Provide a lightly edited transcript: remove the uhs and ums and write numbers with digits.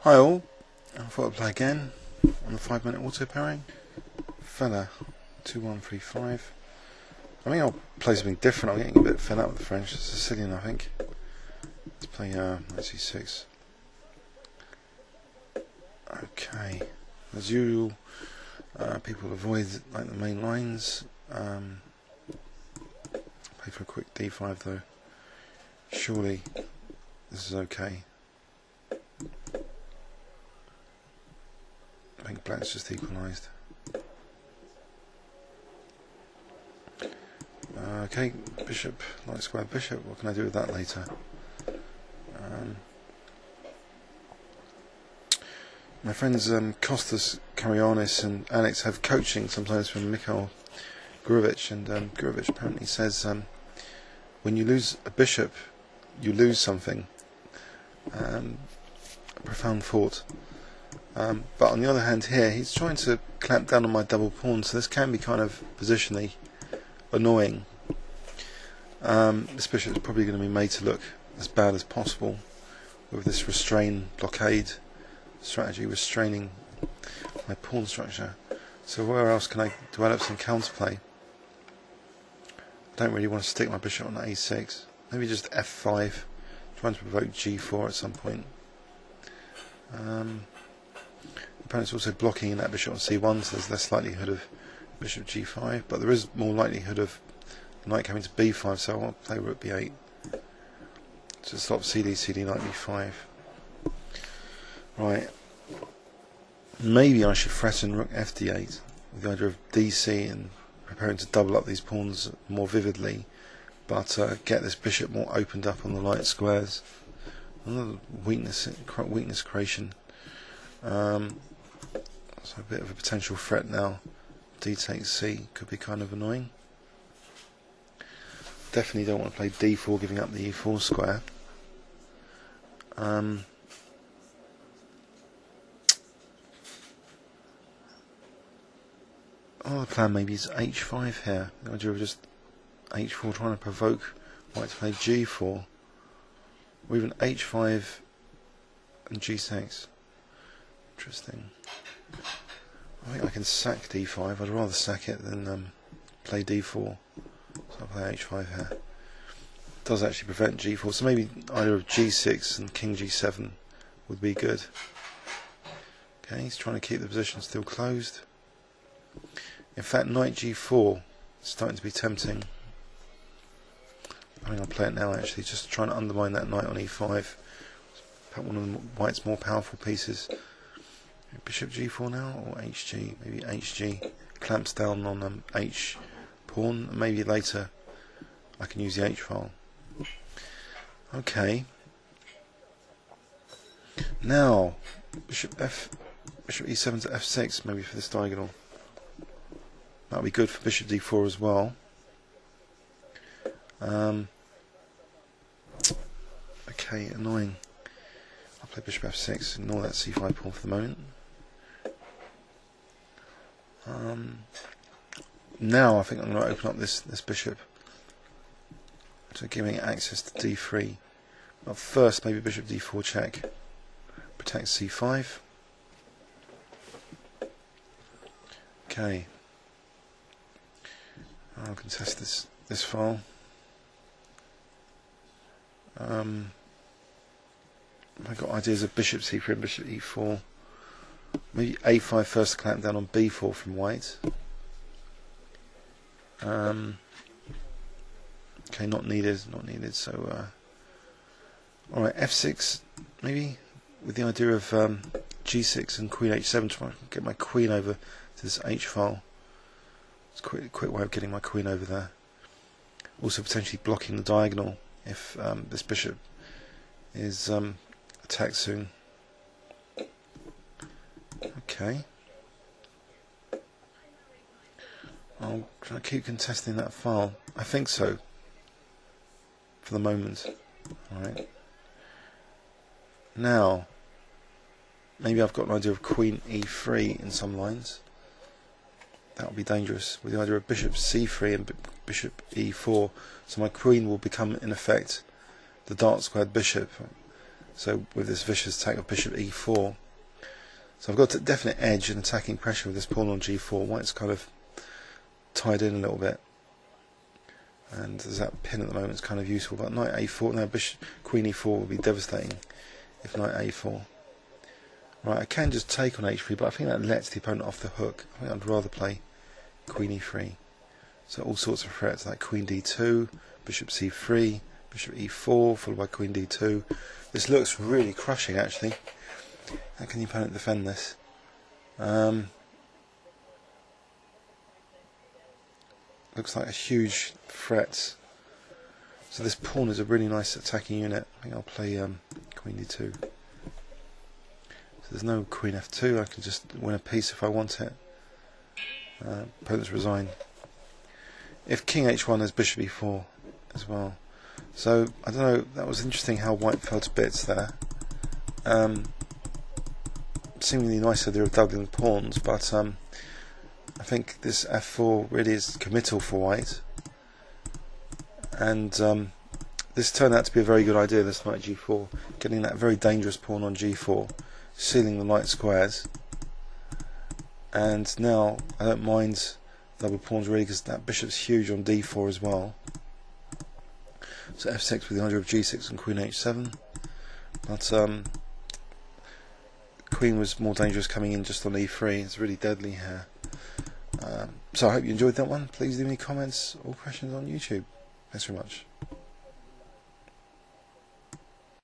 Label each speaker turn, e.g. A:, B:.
A: Hi all, I thought I'd play again on the 5-minute auto pairing. Phela 2135. I think I'll play something different. I'm getting a bit fed up with the French. Sicilian, I think. Let's play Rxe8. Okay, as usual, people avoid like the main lines. Play for a quick D5 though. Surely this is okay. I think black's just equalised. Okay, bishop, light square bishop. What can I do with that later? My friends Kostas Karyonis and Alex have coaching sometimes from Mikhail Gurevich, and Gurevich apparently says when you lose a bishop, you lose something. A profound thought. But on the other hand here, he's trying to clamp down on my double pawn, so this can be kind of positionally annoying. This bishop is probably going to be made to look as bad as possible with this restrain blockade strategy, restraining my pawn structure. So where else can I develop some counterplay? I don't really want to stick my bishop on a6. Maybe just f5, trying to provoke g4 at some point. Opponent's also blocking in that bishop on c1, so there's less likelihood of bishop g5, but there is more likelihood of knight coming to b5, so I'll play rook b8 to stop cd knight b5. Right, maybe I should threaten rook fd8 with the idea of dc and preparing to double up these pawns more vividly, but get this bishop more opened up on the light squares. Another weakness creation. So a bit of a potential threat now. D takes c could be kind of annoying. Definitely don't want to play d4, giving up the e4 square. Other plan maybe is h5 here. The idea of just h4 trying to provoke white to play g4, or even h5 and g6. Interesting. I think I can sack d5. I'd rather sack it than play d4. So I'll play h5 here. It does actually prevent g4, so maybe either of g6 and king g7 would be good. Okay, he's trying to keep the position still closed. In fact, knight g4 is starting to be tempting. I think I'll play it now actually, just trying to undermine that knight on e5. One of the white's more powerful pieces. Bishop g4 now, or hg? Maybe hg clamps down on h pawn. Maybe later I can use the h file. Okay. Now bishop e7 to f6, maybe for this diagonal. That'll be good for bishop d4 as well. Okay, annoying. I'll play bishop f6. Ignore that c5 pawn for the moment. Now I think I'm going to open up this bishop, so giving it access to d3. But first, maybe bishop d4 check, protect c5. Okay, I'll contest this file. I've got ideas of bishop c3 and bishop e4. Maybe a5 first to clamp down on b4 from white. Okay, not needed. So, alright, f6 maybe, with the idea of g6 and queen h7, trying to get my queen over to this h file. It's a quick way of getting my queen over there. Also potentially blocking the diagonal if this bishop is attacked soon. Okay. I'll try to keep contesting that file. I think so. For the moment. Alright. Now, maybe I've got an idea of queen e3 in some lines. That would be dangerous. With the idea of bishop c3 and bishop e4. So my queen will become, in effect, the dark squared bishop. So with this vicious attack of bishop e4, so I've got a definite edge and attacking pressure with this pawn on g4. White's kind of tied in a little bit, and there's that pin at the moment. It's kind of useful. But knight a4 now, bishop queen e4 would be devastating if knight a4. Right, I can just take on h3, but I think that lets the opponent off the hook. I think I'd rather play queen e3. So all sorts of threats like queen d2, bishop c3, bishop e4, followed by queen d2. This looks really crushing, actually. How can the opponent defend this? Looks like a huge threat. So this pawn is a really nice attacking unit. I think I'll play queen d2. So there's no queen f2. I can just win a piece if I want it. Opponent's resign. If king h1 has bishop e4 as well. So I don't know. That was interesting how white fell to bits there. Seemingly nice idea of doubling pawns, but I think this f4 really is committal for white, and this turned out to be a very good idea, this knight g4, getting that very dangerous pawn on g4, sealing the light squares. And now I don't mind double pawns really, because that bishop's huge on d4 as well. So f6 with the idea of g6 and queen h7, but queen was more dangerous coming in just on e3. It's really deadly here. So I hope you enjoyed that one. Please leave me comments or questions on YouTube. Thanks very much.